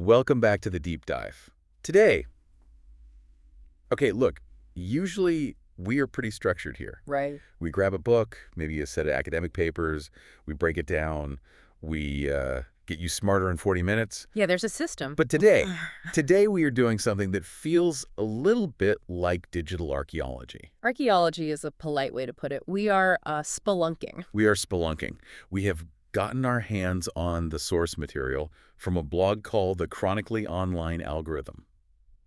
Welcome back to the deep dive. Today, okay, look, usually we are pretty structured here. Right. We grab a book, maybe a set of academic papers, we break it down, we get you smarter in 40 minutes. Yeah, there's a system. But today we are doing something that feels a little bit like digital archaeology. Archaeology is a polite way to put it. We are spelunking. We are spelunking. We have gotten our hands on the source material from a blog called The Chronically Online Algorithm.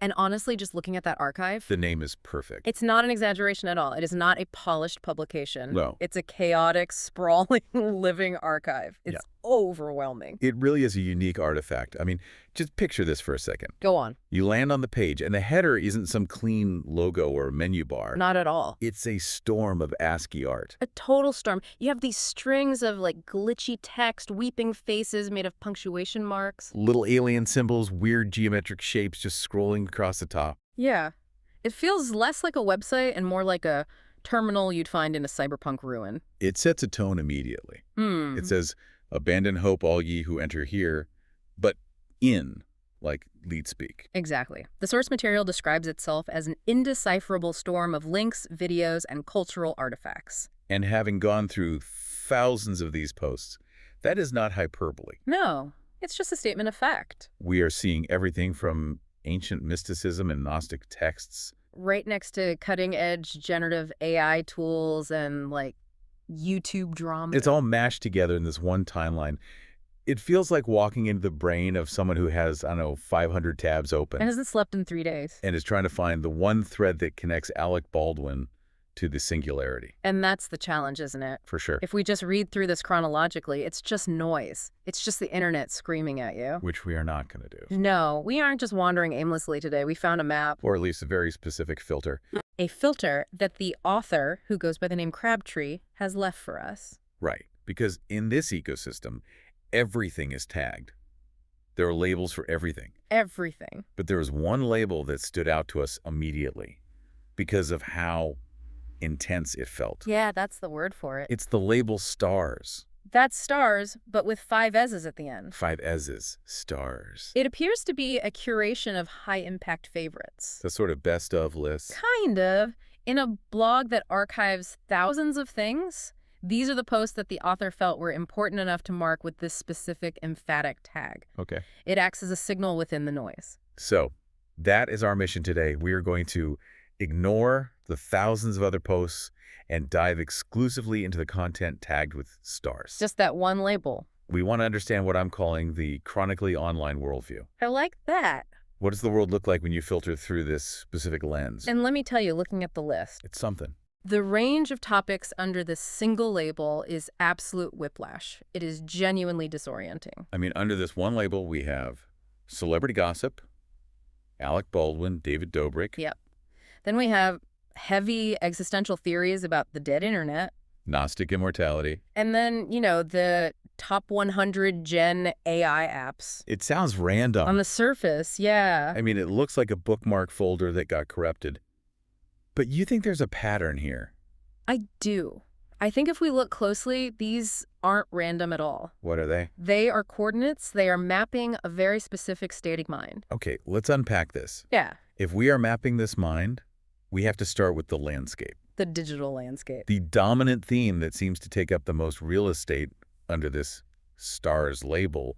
And honestly, just looking at that archive, The name is perfect. it's not an exaggeration at all. It is not a polished publication. No. It's a chaotic, sprawling, living archive. It's overwhelming. It really is a unique artifact. I mean, just picture this for a second. Go on. You land on the page, and the header isn't some clean logo or menu bar. Not at all. It's a storm of ASCII art. A total storm. You have these strings of like glitchy text, weeping faces made of punctuation marks. Little alien symbols, weird geometric shapes just scrolling across the top. Yeah. It feels less like a website and more like a terminal you'd find in a cyberpunk ruin. It sets a tone immediately. Hmm. It says, "Abandon hope, all ye who enter here," but in, like lead speak. Exactly. The source material describes itself as an indecipherable storm of links, videos, and cultural artifacts. And having gone through thousands of these posts, that is not hyperbole. No, it's just a statement of fact. We are seeing everything from ancient mysticism and Gnostic texts. Right next to cutting-edge generative AI tools and, like, YouTube drama. It's all mashed together in this one timeline. It feels like walking into the brain of someone who has, I don't know, 500 tabs open. And hasn't slept in 3 days. And is trying to find the one thread that connects Alec Baldwin to the Singularity. And that's the challenge, isn't it? For sure. If we just read through this chronologically, it's just noise. It's just the internet screaming at you. Which we are not going to do. No, we aren't just wandering aimlessly today. We found a map. Or at least a very specific filter. A filter that the author, who goes by the name Crabtree, has left for us. Right. Because in this ecosystem, everything is tagged. There are labels for everything. Everything. But there was one label that stood out to us immediately because of how intense it felt. Yeah, that's the word for it. It's the label stars. That's stars, but with 5 S's at the end. 5 S's. Stars. It appears to be a curation of high-impact favorites. The sort of best of list. Kind of. In a blog that archives thousands of things, these are the posts that the author felt were important enough to mark with this specific emphatic tag. Okay. It acts as a signal within the noise. So that is our mission today. We are going to ignore the thousands of other posts and dive exclusively into the content tagged with stars. Just that one label. We want to understand what I'm calling the chronically online worldview. I like that. What does the world look like when you filter through this specific lens? And let me tell you, looking at the list, It's something. the range of topics under this single label is absolute whiplash. It is genuinely disorienting. I mean, under this one label, we have celebrity gossip, Alec Baldwin, David Dobrik, Yep. Then we have heavy existential theories about the dead internet. Gnostic immortality. And then, the top 100 Gen AI apps. It sounds random. On the surface, yeah. I mean, it looks like a bookmark folder that got corrupted. But you think there's a pattern here? I do. I think if we look closely, these aren't random at all. What are they? They are coordinates. They are mapping a very specific state of mind. Okay, let's unpack this. Yeah, If we are mapping this mind, we have to start with the landscape. the digital landscape. The dominant theme that seems to take up the most real estate under this stars label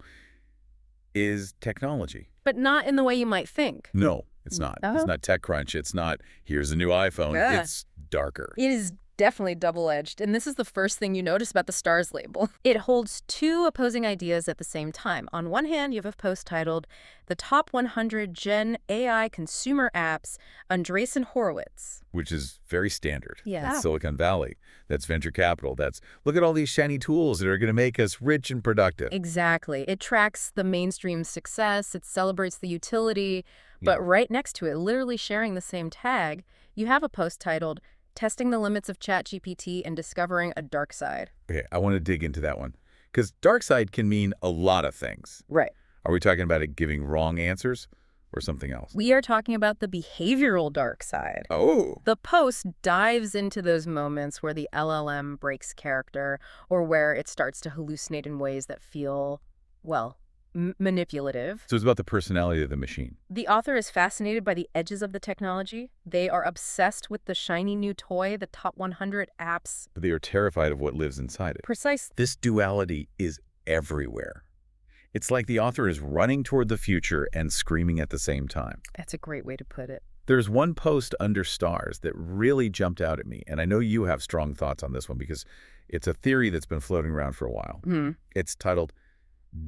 is technology. But not in the way you might think. No, it's not. Oh. It's not TechCrunch. It's not, here's a new iPhone. Yeah. It's darker. It is definitely double-edged, and this is the first thing you notice about the stars label. It holds two opposing ideas at the same time. On one hand, you have a post titled, "The Top 100 Gen AI Consumer Apps, Andreessen Horowitz." Which is very standard. Yeah. That's Silicon Valley. That's venture capital. That's, look at all these shiny tools that are going to make us rich and productive. Exactly. It tracks the mainstream success, it celebrates the utility, but right next to it, literally sharing the same tag, you have a post titled, "Testing the Limits of ChatGPT and Discovering a Dark Side." Okay, I want to dig into that one. Because dark side can mean a lot of things. Right. Are we talking about it giving wrong answers or something else? We are talking about the behavioral dark side. Oh. The post dives into those moments where the LLM breaks character or where it starts to hallucinate in ways that feel, well, manipulative. So it's about the personality of the machine. The author is fascinated by the edges of the technology. They are obsessed with the shiny new toy, the top 100 apps. But they are terrified of what lives inside it. Precise. This duality is everywhere. It's like the author is running toward the future and screaming at the same time. That's a great way to put it. There's one post under stars that really jumped out at me, and I know you have strong thoughts on this one because it's a theory that's been floating around for a while. It's titled,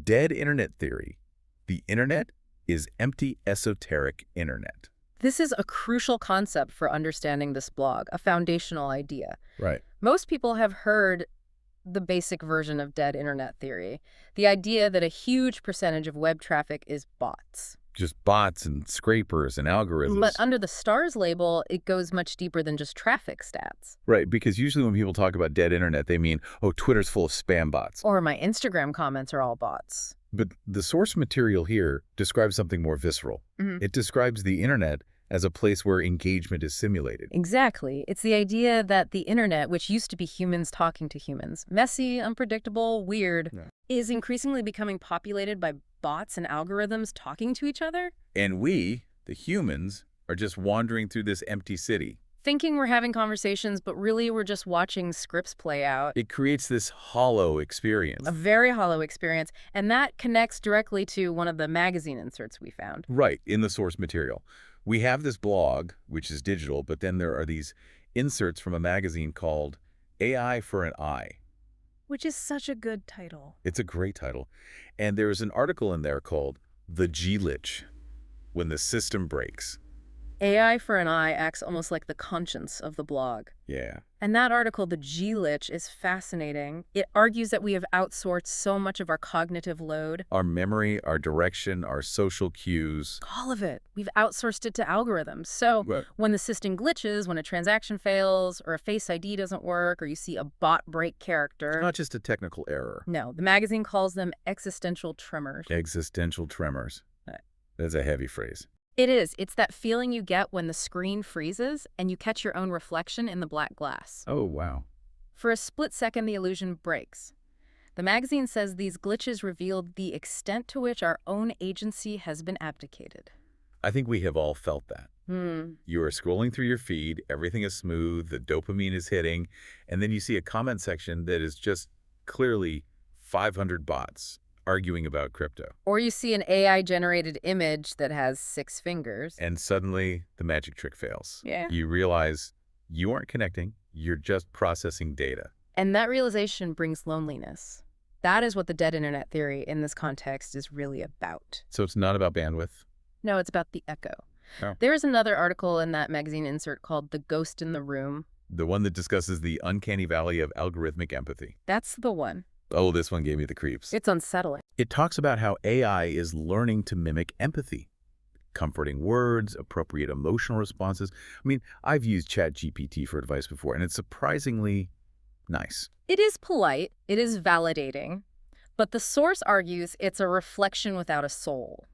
Dead Internet Theory. The Internet is Empty Esoteric Internet. This is a crucial concept for understanding this blog, a foundational idea. Right. Most people have heard the basic version of dead internet theory, the idea that a huge percentage of web traffic is bots. Just bots and scrapers and algorithms. But under the stars label, it goes much deeper than just traffic stats. Right, because usually when people talk about dead internet, they mean, oh, Twitter's full of spam bots. Or my Instagram comments are all bots. But the source material here describes something more visceral. It describes the internet as a place where engagement is simulated. Exactly. It's the idea that the internet, which used to be humans talking to humans, messy, unpredictable, weird, is increasingly becoming populated by bots and algorithms talking to each other. And we, the humans, are just wandering through this empty city. Thinking we're having conversations, but really we're just watching scripts play out. It creates this hollow experience. A very hollow experience, and that connects directly to one of the magazine inserts we found. Right, in the source material. We have this blog, which is digital, but then there are these inserts from a magazine called AI for an Eye. Which is such a good title. It's a great title. And there's an article in there called The Glitch, When the System Breaks. AI for an Eye acts almost like the conscience of the blog. Yeah. And that article, The Glitch, is fascinating. It argues that we have outsourced so much of our cognitive load. Our memory, our direction, our social cues. All of it. We've outsourced it to algorithms. So when the system glitches, when a transaction fails, or a Face ID doesn't work, or you see a bot break character. It's not just a technical error. No, the magazine calls them existential tremors. Existential tremors. That's a heavy phrase. It is. It's that feeling you get when the screen freezes and you catch your own reflection in the black glass. Oh, wow. For a split second, the illusion breaks. The magazine says these glitches revealed the extent to which our own agency has been abdicated. I think we have all felt that. You are scrolling through your feed, everything is smooth, the dopamine is hitting, and then you see a comment section that is just clearly 500 bots arguing about crypto. Or you see an AI-generated image that has 6 fingers. And suddenly, the magic trick fails. Yeah. You realize you aren't connecting, you're just processing data. And that realization brings loneliness. That is what the dead internet theory in this context is really about. So it's not about bandwidth? No, it's about the echo. Oh. There's another article in that magazine insert called The Ghost in the Room. The one that discusses the uncanny valley of algorithmic empathy. That's the one. Oh, this one gave me the creeps. It's unsettling. It talks about how AI is learning to mimic empathy. Comforting words, appropriate emotional responses. I mean, I've used ChatGPT for advice before, and it's surprisingly nice. It is polite. It is validating. But the source argues it's a reflection without a soul.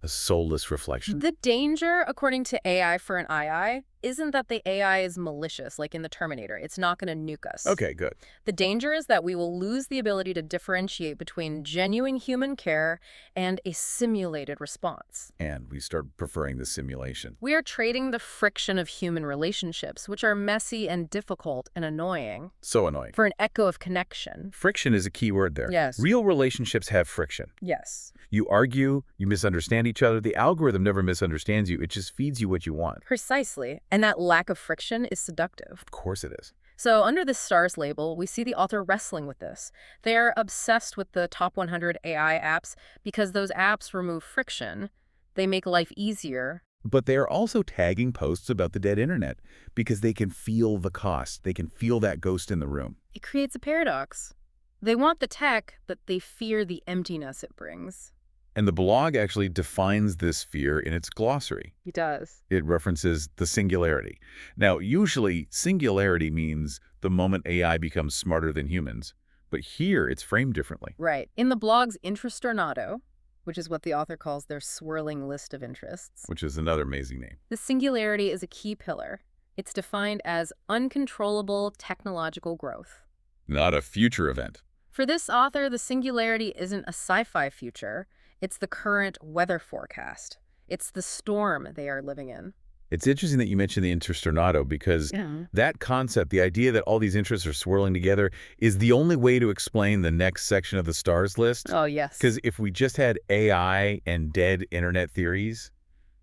A soulless reflection. The danger, according to AI for an II, isn't that the AI is malicious, like in the Terminator. It's not going to nuke us. Okay, good. The danger is that we will lose the ability to differentiate between genuine human care and a simulated response. And we start preferring the simulation. We are trading the friction of human relationships, which are messy and difficult and annoying, So annoying. for an echo of connection. Friction is a key word there. Yes. Real relationships have friction. Yes. You argue, you misunderstand each other. The algorithm never misunderstands you. It just feeds you what you want. Precisely. And that lack of friction is seductive. Of course it is. So under the stars label, we see the author wrestling with this. They are obsessed with the top 100 AI apps because those apps remove friction. They make life easier. But they are also tagging posts about the dead internet because they can feel the cost. They can feel that ghost in the room. It creates a paradox. They want the tech, but they fear the emptiness it brings. And the blog actually defines this fear in its glossary. It does. It references the singularity. Now, usually, singularity means the moment AI becomes smarter than humans. But here, it's framed differently. Right. In the blog's Interestornado, which is what the author calls their swirling list of interests, Which is another amazing name. the singularity is a key pillar. It's defined as uncontrollable technological growth. Not a future event. For this author, the singularity isn't a sci-fi future. It's the current weather forecast. It's the storm they are living in. It's interesting that you mentioned the Interstornado because Yeah. that concept, the idea that all these interests are swirling together, is the only way to explain the next section of the stars list. Oh, yes. Because if we just had AI and dead internet theories,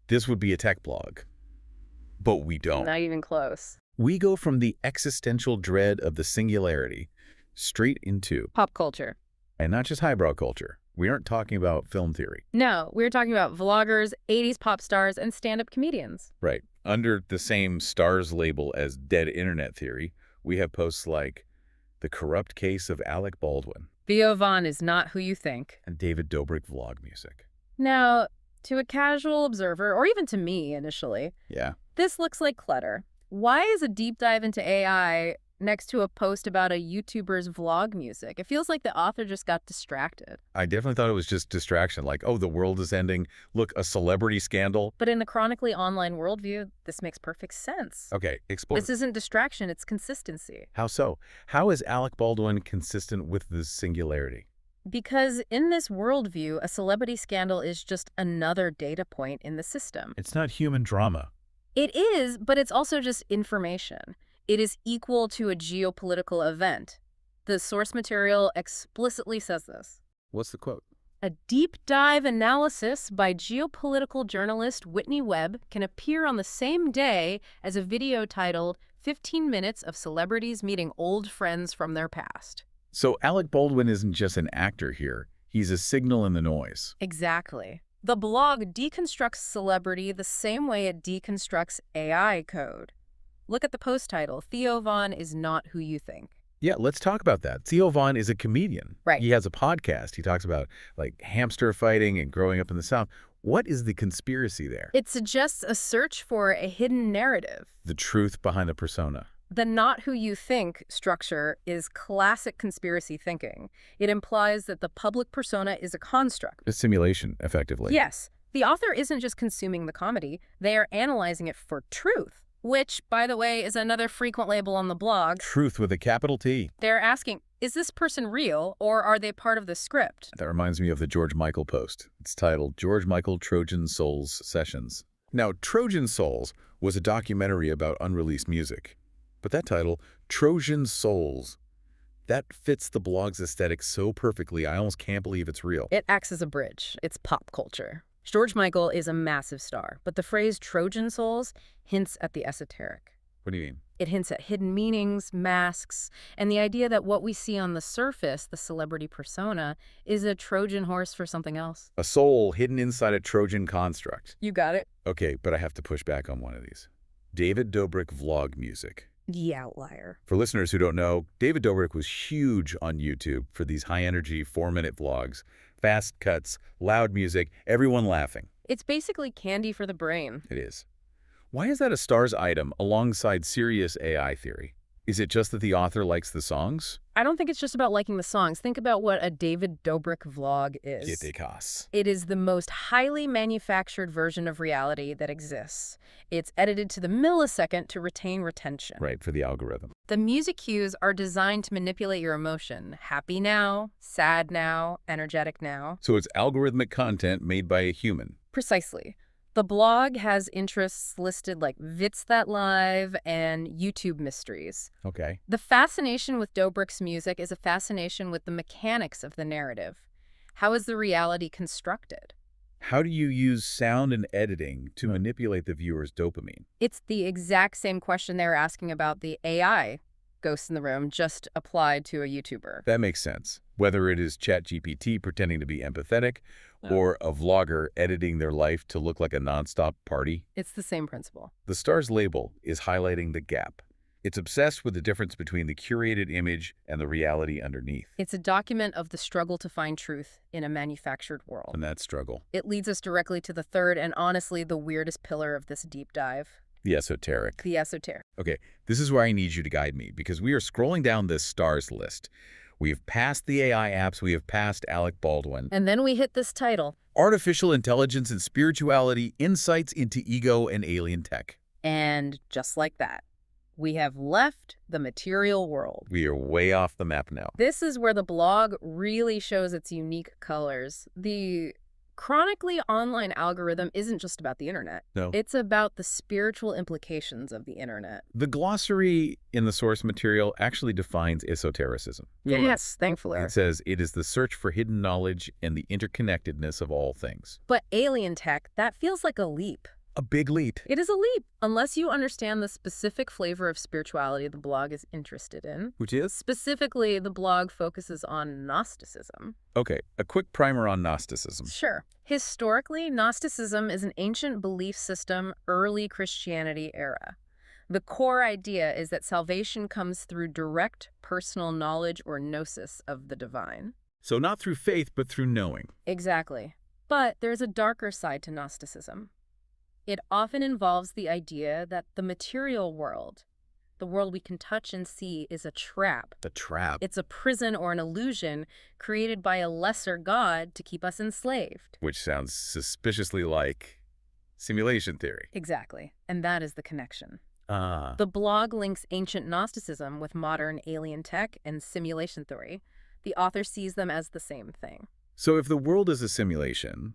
this would be a tech blog. But we don't. Not even close. We go from the existential dread of the singularity straight into, Pop culture. and not just highbrow culture. We aren't talking about film theory. No, we're talking about vloggers, 80s pop stars, and stand-up comedians. Right. Under the same stars label as dead internet theory, we have posts like The Corrupt Case of Alec Baldwin Theo Von is not who you think. and David Dobrik vlog music. Now, to a casual observer, or even to me initially, Yeah. this looks like clutter. Why is a deep dive into AI next to a post about a YouTuber's vlog music? It feels like the author just got distracted. I definitely thought it was just distraction, like, oh, the world is ending. Look, a celebrity scandal. But in the chronically online worldview, this makes perfect sense. Okay, explore. This isn't distraction, it's consistency. How so? How is Alec Baldwin consistent with the singularity? Because in this worldview, a celebrity scandal is just another data point in the system. It's not human drama. It is, but it's also just information. It is equal to a geopolitical event. The source material explicitly says this. What's the quote? A deep dive analysis by geopolitical journalist Whitney Webb can appear on the same day as a video titled 15 Minutes of Celebrities Meeting Old Friends from Their Past. So Alec Baldwin isn't just an actor here. He's a signal in the noise. Exactly. The blog deconstructs celebrity the same way it deconstructs AI code. Look at the post title, Theo Von is not who you think. Yeah, let's talk about that. Theo Von is a comedian. Right. He has a podcast. He talks about, like, hamster fighting and growing up in the South. What is the conspiracy there? It suggests a search for a hidden narrative. The truth behind the persona. The not who you think structure is classic conspiracy thinking. It implies that the public persona is a construct. A simulation, effectively. Yes, the author isn't just consuming the comedy, they are analyzing it for truth, which, by the way, is another frequent label on the blog. Truth with a capital T. They're asking, is this person real, or are they part of the script? That reminds me of the George Michael post. It's titled George Michael Trojan Souls Sessions. Now, Trojan Souls was a documentary about unreleased music. But that title, Trojan Souls, that fits the blog's aesthetic so perfectly, I almost can't believe it's real. It acts as a bridge. It's pop culture. George Michael is a massive star, but the phrase Trojan Souls hints at the esoteric. What do you mean? It hints at hidden meanings, masks, and the idea that what we see on the surface, the celebrity persona, is a Trojan horse for something else. A soul hidden inside a Trojan construct. You got it. Okay, but I have to push back on one of these. David Dobrik vlog music. The outlier. For listeners who don't know, David Dobrik was huge on YouTube for these high-energy 4-minute vlogs. Fast cuts, loud music, everyone laughing. It's basically candy for the brain. It is. Why is that a stars item alongside serious AI theory? Is it just that the author likes the songs? I don't think it's just about liking the songs. Think about what a David Dobrik vlog is. Yetekas. It is the most highly manufactured version of reality that exists. It's edited to the millisecond to retain retention. Right, for the algorithm. The music cues are designed to manipulate your emotion. Happy now, sad now, energetic now. So it's algorithmic content made by a human. Precisely. The blog has interests listed like Vits That Live and YouTube mysteries. Okay. The fascination with Dobrik's music is a fascination with the mechanics of the narrative. How is the reality constructed? How do you use sound and editing to manipulate the viewer's dopamine? It's the exact same question they were asking about the AI Ghosts in the Room, just applied to a YouTuber. That makes sense. Whether it is ChatGPT pretending to be empathetic or a vlogger editing their life to look like a nonstop party. It's the same principle. The Stars label is highlighting the gap. It's obsessed with the difference between the curated image and the reality underneath. It's a document of the struggle to find truth in a manufactured world. And that struggle. It leads us directly to the third and honestly the weirdest pillar of this deep dive. The esoteric. The esoteric. Okay, this is where I need you to guide me because we are scrolling down this stars list. We've passed the AI apps. We have passed Alec Baldwin. And then we hit this title. Artificial Intelligence and Spirituality, Insights into Ego and Alien Tech. And just like that, we have left the material world. We are way off the map now. This is where the blog really shows its unique colors. The Chronically Online algorithm isn't just about the internet. No. It's about the spiritual implications of the internet. The glossary in the source material actually defines esotericism. Yes, thankfully. It says it is the search for hidden knowledge and the interconnectedness of all things. But alien tech, that feels like a leap. A big leap. It is a leap, unless you understand the specific flavor of spirituality the blog is interested in. Which is? Specifically, the blog focuses on Gnosticism. Okay, a quick primer on Gnosticism. Sure. Historically, Gnosticism is an ancient belief system, early Christianity era. The core idea is that salvation comes through direct personal knowledge or gnosis of the divine. So not through faith, but through knowing. Exactly. But there's a darker side to Gnosticism. It often involves the idea that the material world, the world we can touch and see, is a trap. The trap. It's a prison or an illusion created by a lesser god to keep us enslaved. Which sounds suspiciously like simulation theory. Exactly. And that is the connection. Ah. The blog links ancient Gnosticism with modern alien tech and simulation theory. The author sees them as the same thing. So if the world is a simulation,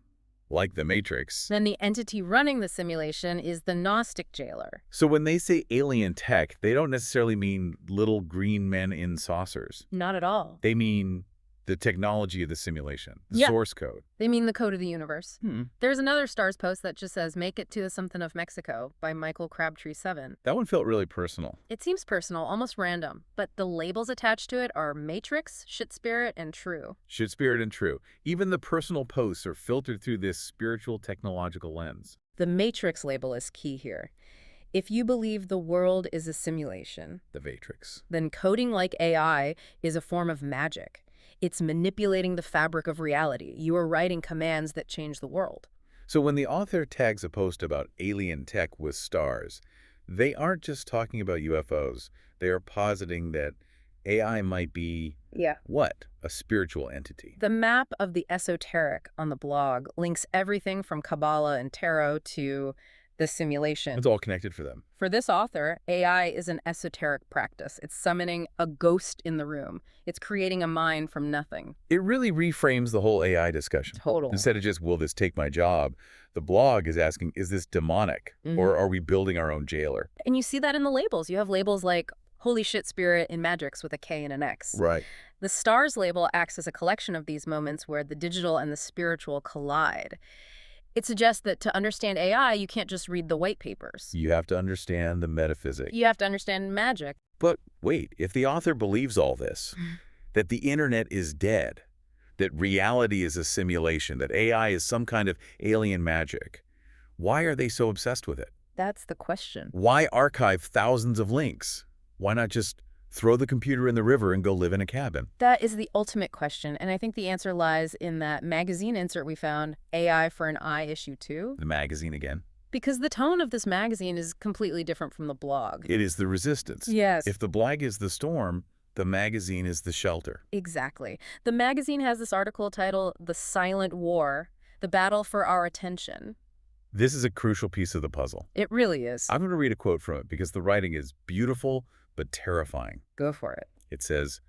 like the Matrix, then the entity running the simulation is the Gnostic jailer. so when they say alien tech, they don't necessarily mean little green men in saucers. Not at all. They mean the technology of the simulation, the Yeah. source code. They mean the code of the universe. Hmm. There's another Stars post that just says, "Make it to something of Mexico" by Michael Crabtree 7. That one felt really personal. It seems personal, almost random, but the labels attached to it are Matrix, Shit Spirit, and True. Shit spirit and true. Even the personal posts are filtered through this spiritual technological lens. The Matrix label is key here. If you believe the world is a simulation, The Matrix. then coding like AI is a form of magic. It's manipulating the fabric of reality. You are writing commands that change the world. So when the author tags a post about alien tech with stars, they aren't just talking about UFOs. They are positing that AI might be, what? A spiritual entity. The map of the esoteric on the blog links everything from Kabbalah and tarot to the simulation. It's all connected for them. For this author, AI is an esoteric practice. It's summoning a ghost in the room. It's creating a mind from nothing. It really reframes the whole AI discussion. Total. Instead of just, will this take my job? The blog is asking, is this demonic? Or are we building our own jailer? And you see that in the labels. You have labels like Holy Shit Spirit in Magix with a K and an X. Right. The Stars label acts as a collection of these moments where the digital and the spiritual collide. It suggests that to understand AI, you can't just read the white papers. You have to understand the metaphysics. You have to understand magic. But wait, if the author believes all this, that the internet is dead, that reality is a simulation, that AI is some kind of alien magic, why are they so obsessed with it? That's the question. Why archive thousands of links? Why not just throw the computer in the river and go live in a cabin? That is the ultimate question, and I think the answer lies in that magazine insert we found, AI for an Eye issue 2. The magazine again. Because the tone of this magazine is completely different from the blog. It is the resistance. Yes. If the blog is the storm, the magazine is the shelter. Exactly. The magazine has this article titled The Silent War, The Battle for Our Attention. This is a crucial piece of the puzzle. It really is. I'm going to read a quote from it because the writing is beautiful but terrifying. Go for it. It says,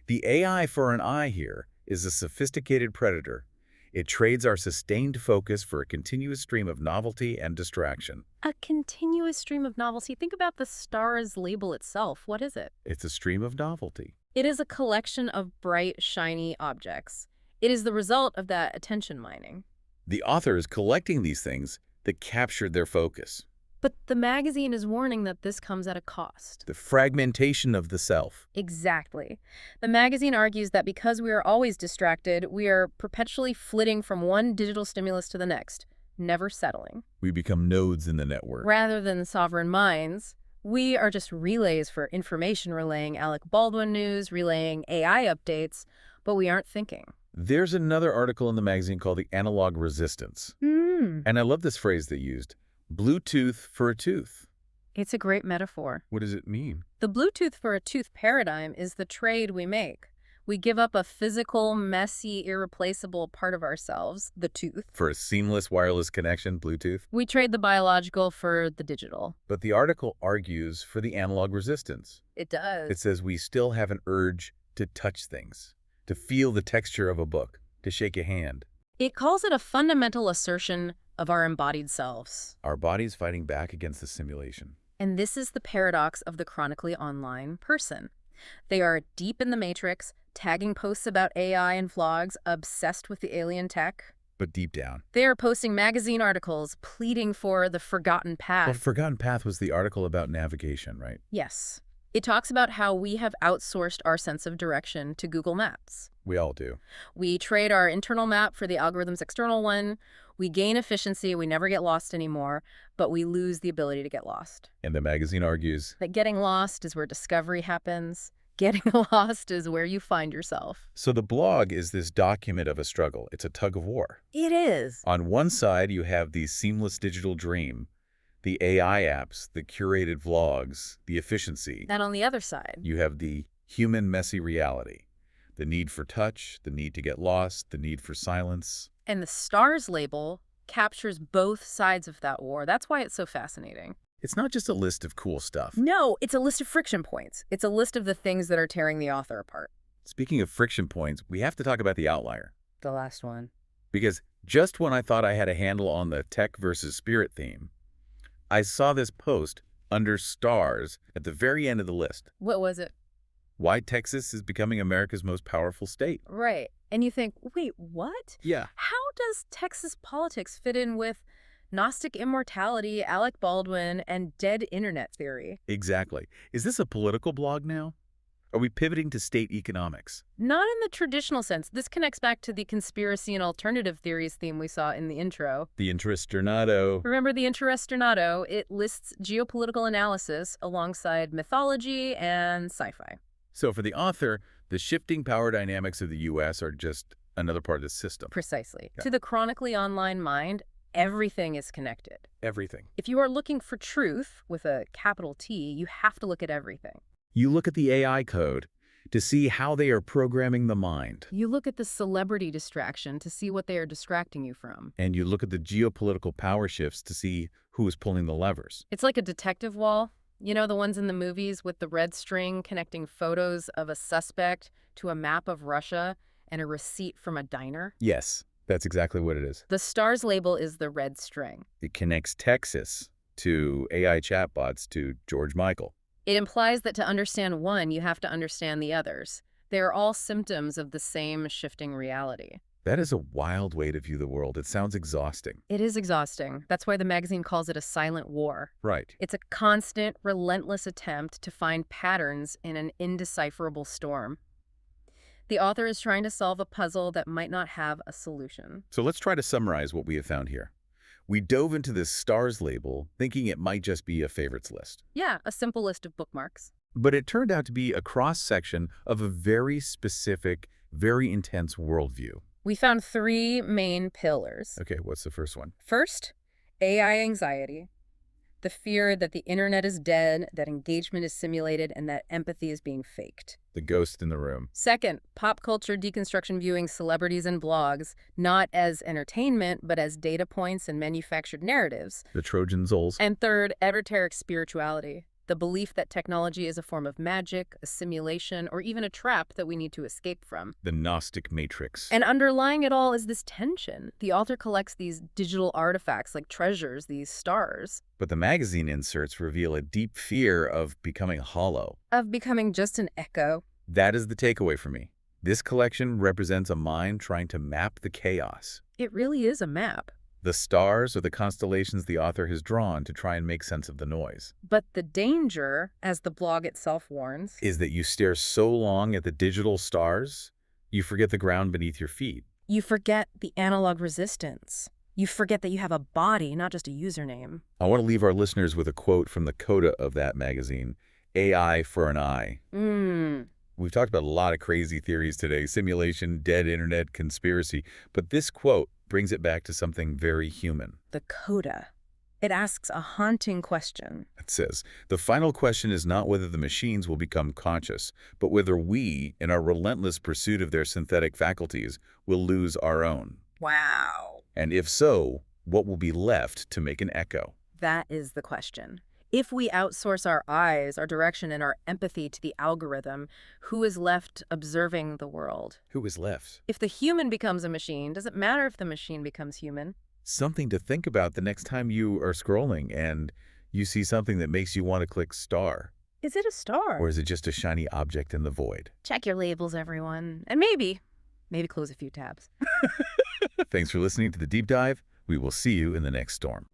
"The AI for an eye here is a sophisticated predator. It trades our sustained focus for a continuous stream of novelty and distraction." A continuous stream of novelty. Think about the Stars label itself. What is it? It's a stream of novelty. It is a collection of bright, shiny objects. It is the result of that attention mining. The author is collecting these things that captured their focus. But the magazine is warning that this comes at a cost. The fragmentation of the self. Exactly. The magazine argues that because we are always distracted, we are perpetually flitting from one digital stimulus to the next, never settling. We become nodes in the network. Rather than sovereign minds, we are just relays for information, relaying Alec Baldwin news, relaying AI updates, but we aren't thinking. There's another article in the magazine called The Analog Resistance. And I love this phrase they used, Bluetooth for a tooth. It's a great metaphor. What does it mean? The Bluetooth for a tooth paradigm is the trade we make. We give up a physical, messy, irreplaceable part of ourselves, the tooth. For a seamless wireless connection, Bluetooth. We trade the biological for the digital. But the article argues for the analog resistance. It does. It says we still have an urge to touch things, to feel the texture of a book, to shake a hand. It calls it a fundamental assertion of our embodied selves. Our bodies fighting back against the simulation. And this is the paradox of the chronically online person. They are deep in the matrix, tagging posts about AI and vlogs, obsessed with the alien tech. But deep down. They are posting magazine articles, pleading for the forgotten path. Well, Forgotten Path was the article about navigation, right? Yes. It talks about how we have outsourced our sense of direction to Google Maps. We all do. We trade our internal map for the algorithm's external one. We gain efficiency, we never get lost anymore, but we lose the ability to get lost. And the magazine argues That getting lost is where discovery happens. Getting lost is where you find yourself. so the blog is this document of a struggle. It's a tug of war. It is. On one side, you have the seamless digital dream, the AI apps, the curated vlogs, the efficiency. And on the other side, You have the human messy reality, the need for touch, the need to get lost, the need for silence. and the stars label captures both sides of that war. That's why it's so fascinating. It's not just a list of cool stuff. No, it's a list of friction points. It's a list of the things that are tearing the author apart. Speaking of friction points, we have to talk about the outlier. The last one. Because just when I thought I had a handle on the tech versus spirit theme, I saw this post under stars at the very end of the list. What was it? Why Texas is becoming America's most powerful state. Right. And you think, wait, what? Yeah. How does Texas politics fit in with Gnostic immortality, Alec Baldwin, and dead internet theory? Exactly. Is this a political blog now? Are we pivoting to state economics? Not in the traditional sense. This connects back to the conspiracy and alternative theories theme we saw in the intro. The Interesternado. Remember the Interesternado? It lists geopolitical analysis alongside mythology and sci-fi. So for the author, the shifting power dynamics of the U.S. are just another part of the system. Precisely. Yeah. To the chronically online mind, everything is connected. Everything. If you are looking for truth with a capital T, you have to look at everything. You look at the AI code to see how they are programming the mind. You look at the celebrity distraction to see what they are distracting you from. And you look at the geopolitical power shifts to see who is pulling the levers. It's like a detective wall. You know, the ones in the movies with the red string connecting photos of a suspect to a map of Russia and a receipt from a diner? Yes, that's exactly what it is. The stars label is the red string. It connects Texas to AI chatbots to George Michael. It implies that to understand one, you have to understand the others. They are all symptoms of the same shifting reality. That is a wild way to view the world. It sounds exhausting. It is exhausting. That's why the magazine calls it a silent war. Right. It's a constant, relentless attempt to find patterns in an indecipherable storm. The author is trying to solve a puzzle that might not have a solution. So let's try to summarize what we have found here. We dove into this stars label thinking it might just be a favorites list. Yeah, a simple list of bookmarks. But it turned out to be a cross-section of a very specific, very intense worldview. We found three main pillars. Okay, what's the first one? First, AI anxiety. The fear that the internet is dead, that engagement is simulated, and that empathy is being faked. The ghost in the room. Second, pop culture deconstruction viewing celebrities and blogs, not as entertainment, but as data points and manufactured narratives. The Trojan Souls. And third, esoteric spirituality. The belief that technology is a form of magic, a simulation, or even a trap that we need to escape from. The Gnostic Matrix. And underlying it all is this tension. The author collects these digital artifacts like treasures, these stars. But the magazine inserts reveal a deep fear of becoming hollow. Of becoming just an echo. That is the takeaway for me. This collection represents a mind trying to map the chaos. It really is a map. The stars are the constellations the author has drawn to try and make sense of the noise. But the danger, as the blog itself warns, Is that you stare so long at the digital stars, you forget the ground beneath your feet. you forget the analog resistance. You forget that you have a body, not just a username. I want to leave our listeners with a quote from the coda of that magazine, AI for an eye. We've talked about a lot of crazy theories today, simulation, dead internet, conspiracy, but this quote brings it back to something very human. The coda. It asks a haunting question. It says, the final question is not whether the machines will become conscious, but whether we, in our relentless pursuit of their synthetic faculties, will lose our own. Wow. And if so, what will be left to make an echo? That is the question. If we outsource our eyes, our direction, and our empathy to the algorithm, who is left observing the world? Who is left? If the human becomes a machine, does it matter if the machine becomes human? Something to think about the next time you are scrolling and you see something that makes you want to click star. Is it a star? Or is it just a shiny object in the void? Check your labels, everyone. And maybe close a few tabs. Thanks for listening to The Deep Dive. We will see you in the next storm.